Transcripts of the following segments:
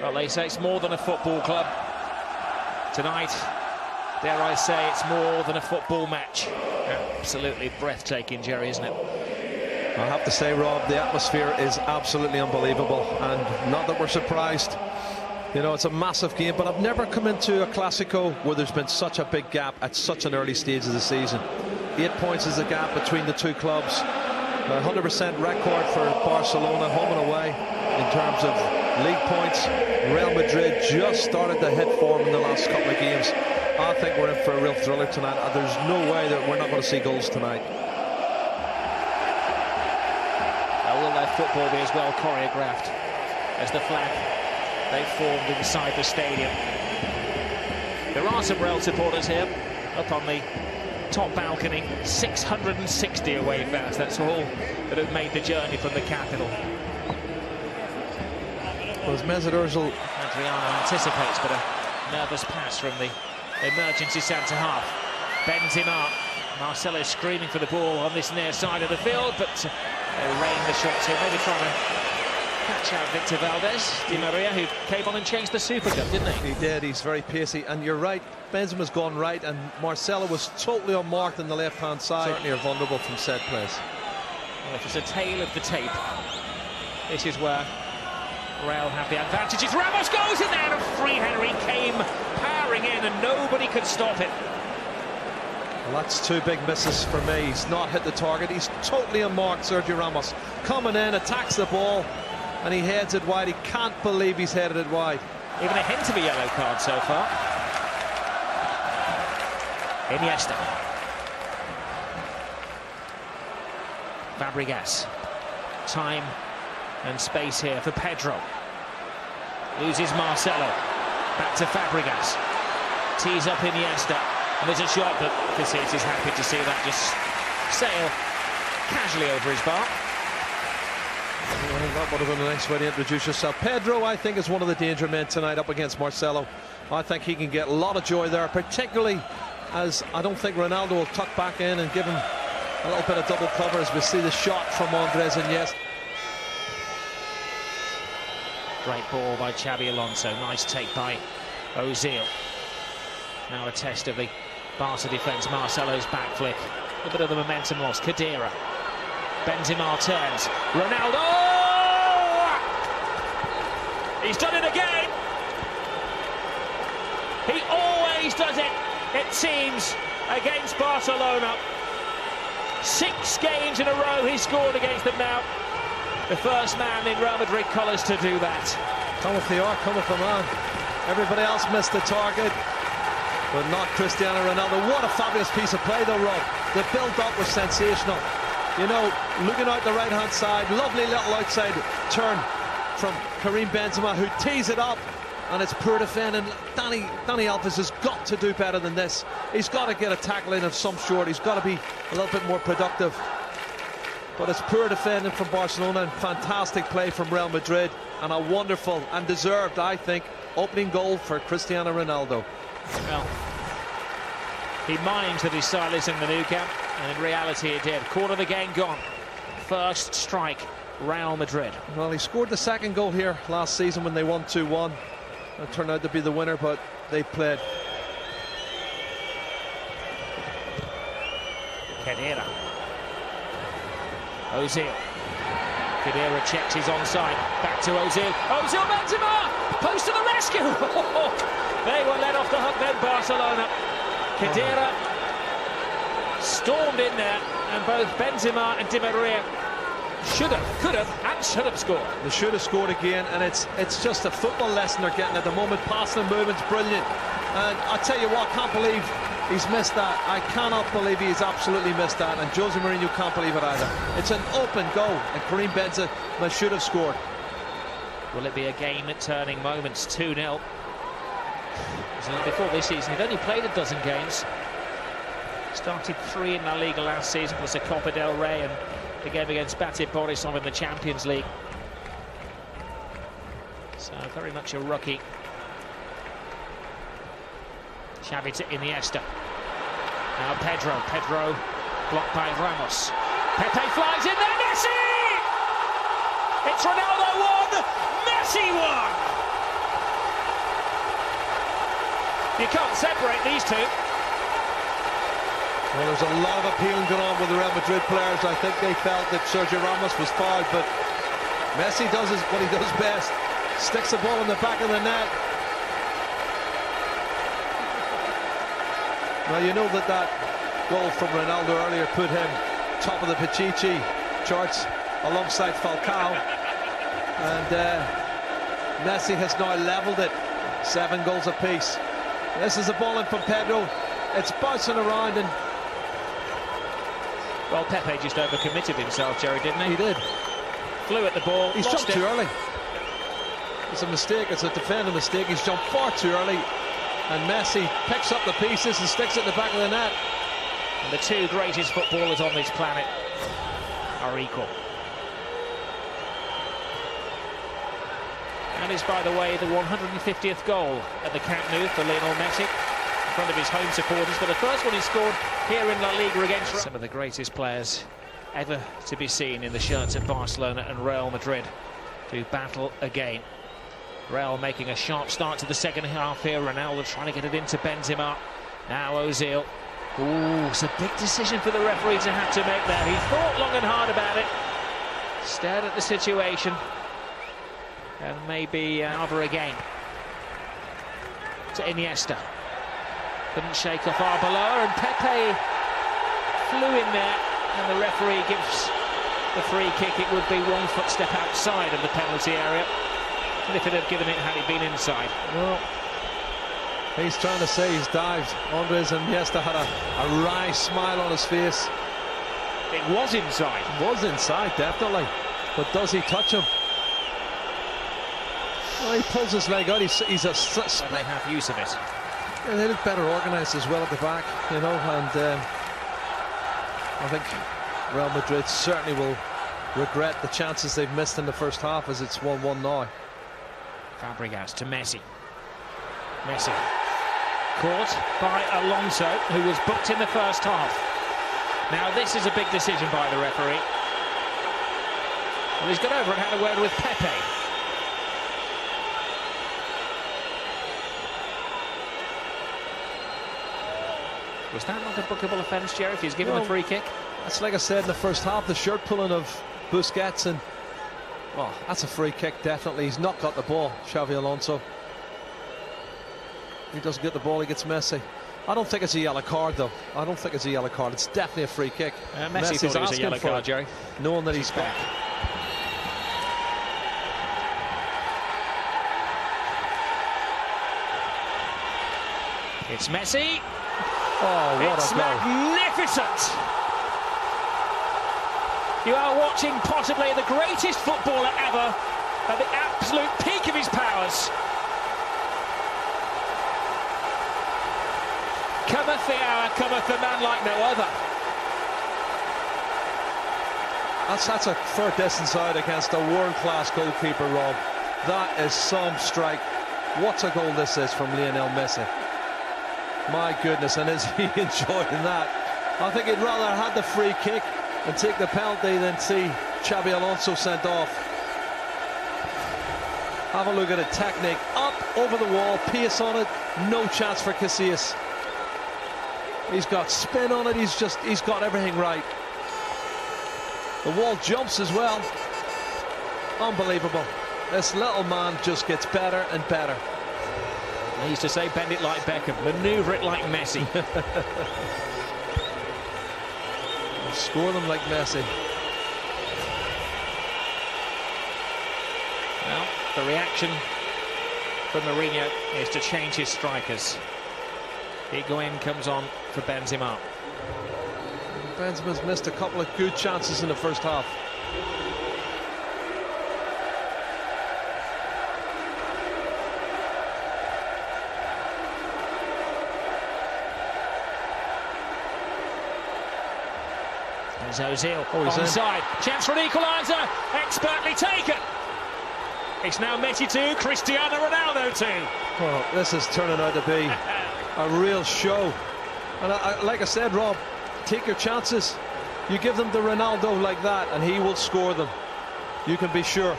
Well, they say it's more than a football club. Tonight, dare I say, it's more than a football match. Absolutely breathtaking, Jerry, isn't it? I have to say, Rob, the atmosphere is absolutely unbelievable, and not that we're surprised. You know, it's a massive game, but I've never come into a Clásico where there's been such a big gap at such an early stage of the season. 8 points is the gap between the two clubs. 100% record for Barcelona, home and away, in terms of league points. Real Madrid just started to hit form in the last couple of games. I think we're in for a real thriller tonight. There's no way that we're not going to see goals tonight. Will their football be as well choreographed as the flag they formed inside the stadium? There are some Real supporters here up on the top balcony. 660 away fans, that's all that have made the journey from the capital. Well, as Mesut Ozil Adriano anticipates, but a nervous pass from the emergency centre half. Benzema, Marcelo screaming for the ball on this near side of the field, but they rain the shots here, maybe trying to catch out Victor Valdez. Di Maria, who came on and changed the Super Cup, didn't he? He did, he's very pacey, and you're right, Benzema's gone right, and Marcelo was totally unmarked on the left-hand side. Certainly are vulnerable from set plays. Well, if it's a tale of the tape, this is where Real have the advantage. It's Ramos goes in there, and Free Henry came powering in, and nobody could stop it. Well, that's 2 big misses for me. He's not hit the target. He's totally unmarked, Sergio Ramos. Coming in, attacks the ball, and he heads it wide. He can't believe he's headed it wide. Even a hint of a yellow card so far. Iniesta. Fabregas. Time and space here for Pedro. Loses Marcelo. Back to Fabregas. Tees up Iniesta. And there's a shot, but Casillas is happy to see that just sail casually over his bar. Well, that would have been a nice way to introduce yourself. Pedro, I think, is one of the danger men tonight up against Marcelo. I think he can get a lot of joy there, particularly as I don't think Ronaldo will tuck back in and give him a little bit of double cover as we see the shot from Andres Iniesta. Great ball by Xabi Alonso. Nice take by Ozil. Now a test of the Barca defence. Marcelo's back flick. A bit of the momentum lost. Khedira. Benzema turns. Ronaldo! He's done it again! He always does it, it seems, against Barcelona. 6 games in a row he's scored against them now. The first man in Real Madrid colours to do that. Come with the arc, come with the man. Everybody else missed the target, but not Cristiano Ronaldo. What a fabulous piece of play though, Rob. The build-up was sensational. You know, looking out the right-hand side, lovely little outside turn from Karim Benzema, who tees it up, and it's poor defending. Dani Alves has got to do better than this. He's got to get a tackle in of some sort. He's got to be a little bit more productive. But it's poor defending from Barcelona and fantastic play from Real Madrid, and a wonderful and deserved, I think, opening goal for Cristiano Ronaldo. Well, he minds that he's silencing the Nou Camp, and in reality it did. Quarter of the game gone. First strike, Real Madrid. Well, he scored the second goal here last season when they won 2-1. It turned out to be the winner, but they played. Khedira. Ozil. Khedira checks his onside. Back to Ozil. Ozil, Benzema! Post to the rescue! They were let off the hook then, Barcelona. Khedira stormed in there, and both Benzema and Di Maria should have, could have, and should have scored. They should have scored again, and it's just a football lesson they're getting at the moment. Passing and movement's brilliant. And I tell you what, I can't believe he's missed that. I cannot believe he's absolutely missed that, and Jose Mourinho can't believe it either. It's an open goal, and Karim Benzema should have scored. Will it be a game-turning moment? 2-0. Before this season, he'd only played a dozen games. Started 3 in La Liga last season, plus a Copa del Rey and the game against Bate Borisov in the Champions League. So very much a rookie. Xavi to Iniesta. Now Pedro blocked by Ramos. Pepe flies in there, Messi! It's Ronaldo 1, Messi 1! You can't separate these two. Well, there's a lot of appealing going on with the Real Madrid players. I think they felt that Sergio Ramos was fouled, but Messi does what he does best. Sticks the ball in the back of the net. Well, you know that goal from Ronaldo earlier put him top of the Pichichi charts alongside Falcao. And Messi has now levelled it. 7 goals apiece. This is a ball in from Pedro. It's bouncing around, and well, Pepe just overcommitted himself, Jerry, didn't he? He did. Flew at the ball. He's jumped too early. It's a mistake. It's a defender mistake. He's jumped far too early. And Messi picks up the pieces and sticks it in the back of the net. And the 2 greatest footballers on this planet are equal. And is, by the way, the 150th goal at the Camp Nou for Lionel Messi, in front of his home supporters, but the first one he scored here in La Liga against some of the greatest players ever to be seen in the shirts of Barcelona and Real Madrid to battle again. Real making a sharp start to the second half here. Ronaldo trying to get it into Benzema. Now Ozil. Ooh, it's a big decision for the referee to have to make there. He thought long and hard about it, stared at the situation, and maybe over again to Iniesta. Couldn't shake off Arbeloa, and Pepe flew in there, and the referee gives the free kick. It would be 1 footstep outside of the penalty area, and if it had given it had it been inside. Well, he's trying to say he's dived. Andres Iniesta had a wry smile on his face. It was inside. It was inside, definitely. But does he touch him? Well, he pulls his leg out. He's a when they have use of it. Yeah, they look better organised as well at the back, you know, and I think Real Madrid certainly will regret the chances they've missed in the first half, as it's 1-1 now. Fabregas to Messi. Messi caught by Alonso, who was booked in the first half. Now this is a big decision by the referee. Well, he's got over and had a word with Pepe. Was that not a bookable offence, Jerry, if he's given a free kick? That's like I said in the first half, the shirt pulling of Busquets, and well, that's a free kick, definitely. He's not got the ball, Xavi Alonso. He doesn't get the ball, he gets Messi. I don't think it's a yellow card, though. I don't think it's a yellow card. It's definitely a free kick. Messi thought it was a yellow card, Jerry. Knowing that he's back. It's Messi. Oh, what it's a goal. Magnificent. You are watching possibly the greatest footballer ever at the absolute peak of his powers. Cometh the hour, cometh the man like no other. That's a fair distance out against a world-class goalkeeper, Rob. That is some strike. What a goal this is from Lionel Messi. My goodness, and is he enjoying that? I think he'd rather have the free kick and take the penalty than see Xabi Alonso sent off. Have a look at it. Technique. Up, over the wall, pace on it. No chance for Casillas. He's got spin on it. He's got everything right. The wall jumps as well. Unbelievable. This little man just gets better and better. I used to say, bend it like Beckham, manoeuvre it like Messi. Score them like Messi. Well, the reaction from Mourinho is to change his strikers. Higuain comes on for Benzema. Benzema's missed a couple of good chances in the first half. There's Ozil onside. Chance for an equaliser. Expertly taken. It's now Messi 2, Cristiano Ronaldo 2. Well, this is turning out to be a real show. And like I said, Rob, take your chances. You give them to Ronaldo like that and he will score them. You can be sure.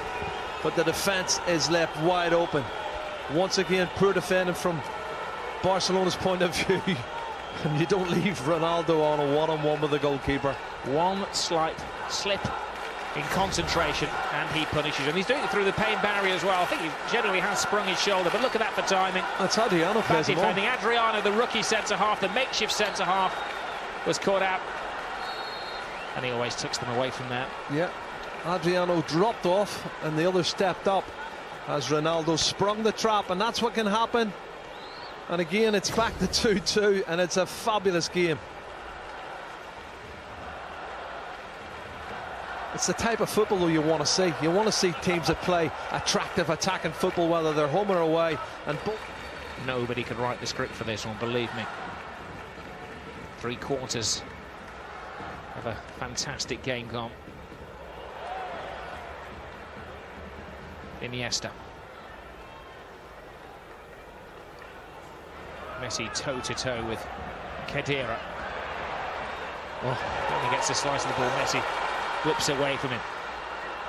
But the defence is left wide open. Once again, poor defending from Barcelona's point of view, and you don't leave Ronaldo on a one-on-one with the goalkeeper. One slight slip in concentration and he punishes him. He's doing it through the pain barrier as well. I think he generally has sprung his shoulder, but look at that for timing. That's Adriano plays him on. Adriano, the rookie centre-half, the makeshift centre-half, was caught out. And he always tucks them away from there. Yeah, Adriano dropped off and the other stepped up as Ronaldo sprung the trap, and that's what can happen. And again, it's back to 2-2, and it's a fabulous game. It's the type of football you want to see. You want to see teams that play attractive, attacking football, whether they're home or away. And nobody could write the script for this one, believe me. 3/4 of a fantastic game gone. Iniesta. Messi toe-to-toe with Khedira. Oh, when he gets a slice of the ball, Messi whips away from him.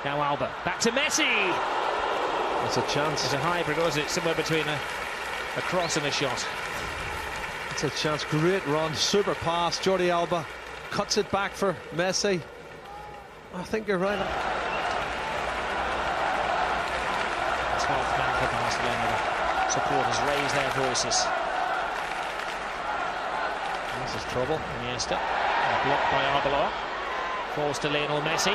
Now Alba, back to Messi! It's a chance. It's a hybrid, or is it somewhere between a cross and a shot? It's a chance, great run, super pass. Jordi Alba cuts it back for Messi. I think you're right. 12th man for Barcelona. Supporters raise their voices. This is trouble. Iniesta, blocked by Arbeloa. Falls to Lionel Messi.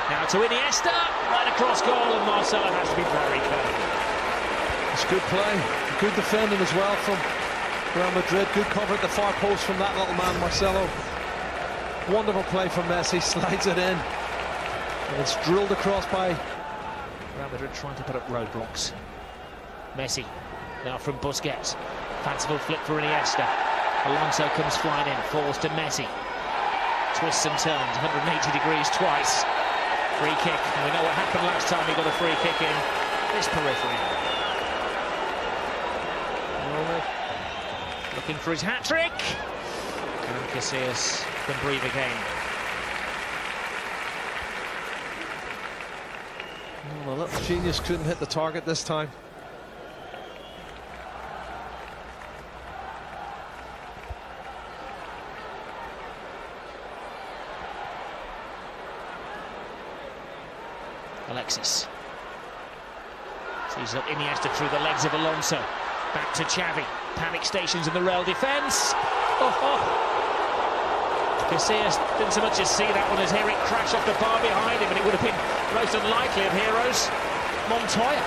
Now to Iniesta, right across goal, and Marcelo has to be very careful. It's good play, good defending as well from Real Madrid. Good cover at the far post from that little man, Marcelo. Wonderful play from Messi, slides it in. And it's drilled across by Real Madrid trying to put up roadblocks. Messi, now from Busquets. Fanciful flick for Iniesta. Alonso comes flying in, falls to Messi. Twists and turns, 180 degrees twice. Free kick, and we know what happened last time he got a free kick in this periphery. Looking for his hat-trick. And Casillas can breathe again. Well, the little genius couldn't hit the target this time. Alexis sees up Iniesta through the legs of Alonso. Back to Xavi. Panic stations in the Real defence. Casillas didn't so much as see that one as hear it crash off the bar behind him, and it would have been most unlikely of heroes. Montoya.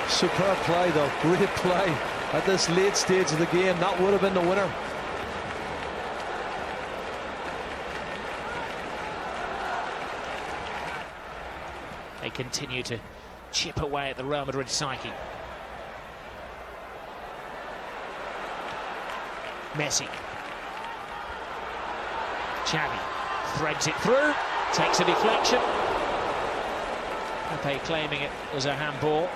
Superb play though, great play at this late stage of the game. That would have been the winner. They continue to chip away at the Real Madrid psyche. Messi. Xavi threads it through, takes a deflection. Pepe claiming it was a handball.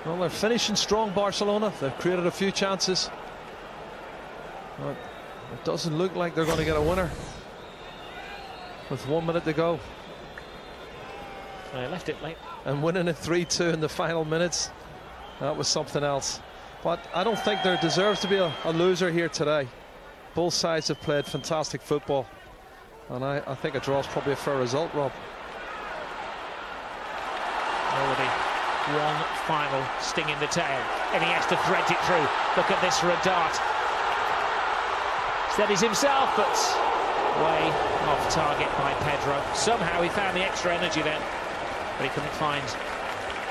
Well, they're finishing strong, Barcelona. They've created a few chances. But it doesn't look like they're going to get a winner with 1 minute to go. They left it late. And winning it 3-2 in the final minutes, that was something else. But I don't think there deserves to be a loser here today. Both sides have played fantastic football, and I think a draw is probably a fair result, Rob. Already one final sting in the tail. Iniesta threads it through. Look at this for a dart. Steadies himself, but way off target by Pedro. Somehow he found the extra energy then, but he couldn't find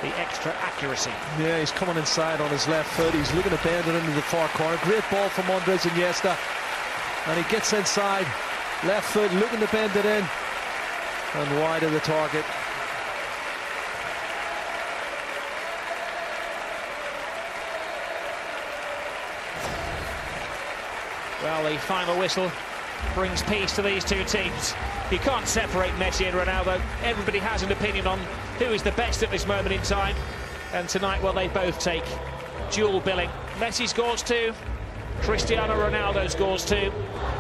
the extra accuracy. Yeah, he's coming inside on his left foot. He's looking to bend it into the far corner. Great ball from Andres Iniesta, and he gets inside, left foot, looking to bend it in, and wide of the target. Well, the final whistle brings peace to these two teams. You can't separate Messi and Ronaldo. Everybody has an opinion on who is the best at this moment in time. And tonight, well, they both take dual billing. Messi scores 2, Cristiano Ronaldo scores 2,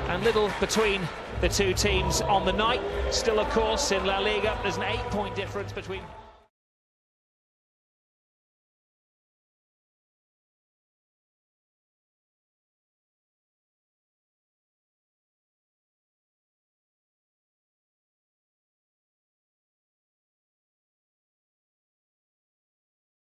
and little between the two teams on the night. Still, of course, in La Liga, there's an 8-point difference between...